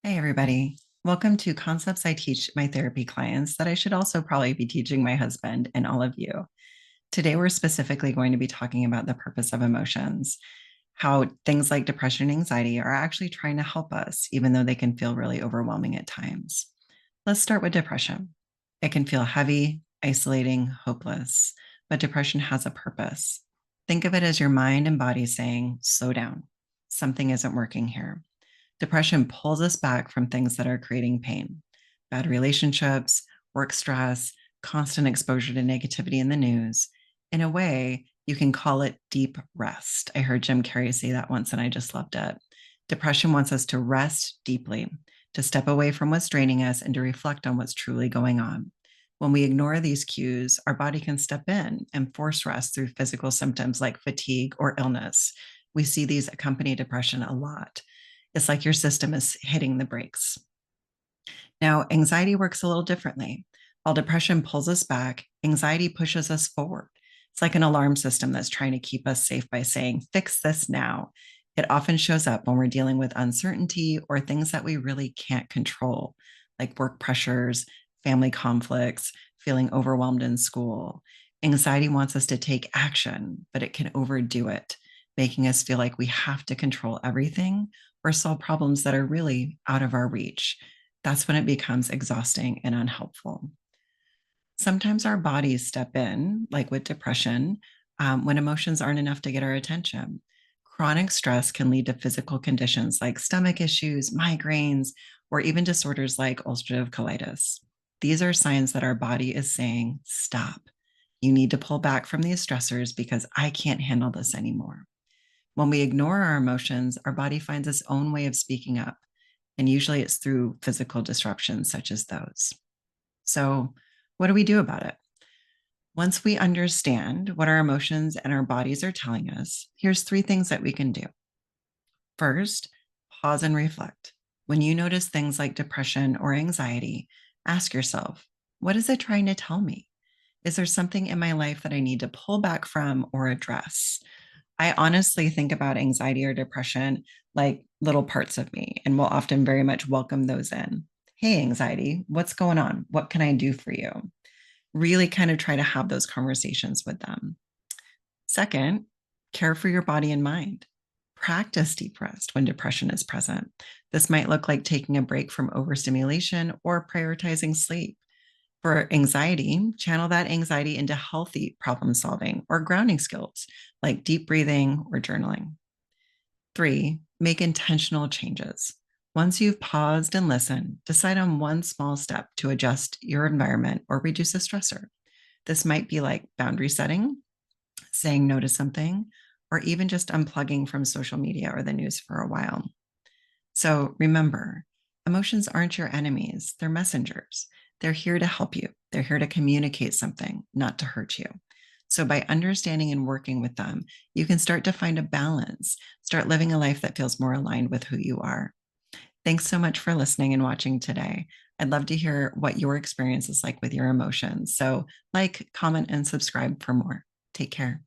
Hey, everybody. Welcome to concepts I teach my therapy clients that I should also probably be teaching my husband and all of you. Today, we're specifically going to be talking about the purpose of emotions, how things like depression and anxiety are actually trying to help us, even though they can feel really overwhelming at times. Let's start with depression. It can feel heavy, isolating, hopeless, but depression has a purpose. Think of it as your mind and body saying, slow down. Something isn't working here. Depression pulls us back from things that are creating pain, bad relationships, work stress, constant exposure to negativity in the news. In a way, you can call it deep rest. I heard Jim Carrey say that once and I just loved it. Depression wants us to rest deeply, to step away from what's draining us and to reflect on what's truly going on. When we ignore these cues, our body can step in and force rest through physical symptoms like fatigue or illness. We see these accompany depression a lot. It's like your system is hitting the brakes. Now, anxiety works a little differently. While depression pulls us back, anxiety pushes us forward. It's like an alarm system that's trying to keep us safe by saying, fix this now. It often shows up when we're dealing with uncertainty or things that we really can't control, like work pressures, family conflicts, feeling overwhelmed in school. Anxiety wants us to take action, but it can overdo it, making us feel like we have to control everything or solve problems that are really out of our reach. That's when it becomes exhausting and unhelpful. Sometimes our bodies step in, like with depression, when emotions aren't enough to get our attention. Chronic stress can lead to physical conditions like stomach issues, migraines, or even disorders like ulcerative colitis. These are signs that our body is saying, stop. You need to pull back from these stressors because I can't handle this anymore. When we ignore our emotions, our body finds its own way of speaking up, and usually it's through physical disruptions such as those. So, what do we do about it? Once we understand what our emotions and our bodies are telling us, here's three things that we can do. First, pause and reflect. When you notice things like depression or anxiety, ask yourself, what is it trying to tell me? Is there something in my life that I need to pull back from or address? I honestly think about anxiety or depression like little parts of me and will often very much welcome those in. Hey, anxiety, what's going on? What can I do for you? Really kind of try to have those conversations with them. Second, care for your body and mind. Practice deep rest when depression is present. This might look like taking a break from overstimulation or prioritizing sleep. For anxiety, channel that anxiety into healthy problem solving or grounding skills like deep breathing or journaling. Three, make intentional changes. Once you've paused and listened, decide on one small step to adjust your environment or reduce a stressor. This might be like boundary setting, saying no to something, or even just unplugging from social media or the news for a while. So remember, emotions aren't your enemies, they're messengers. They're here to help you, they're here to communicate something, not to hurt you. So by understanding and working with them, you can start to find a balance, start living a life that feels more aligned with who you are. Thanks so much for listening and watching today. I'd love to hear what your experience is like with your emotions. So like, comment, and subscribe for more. Take care.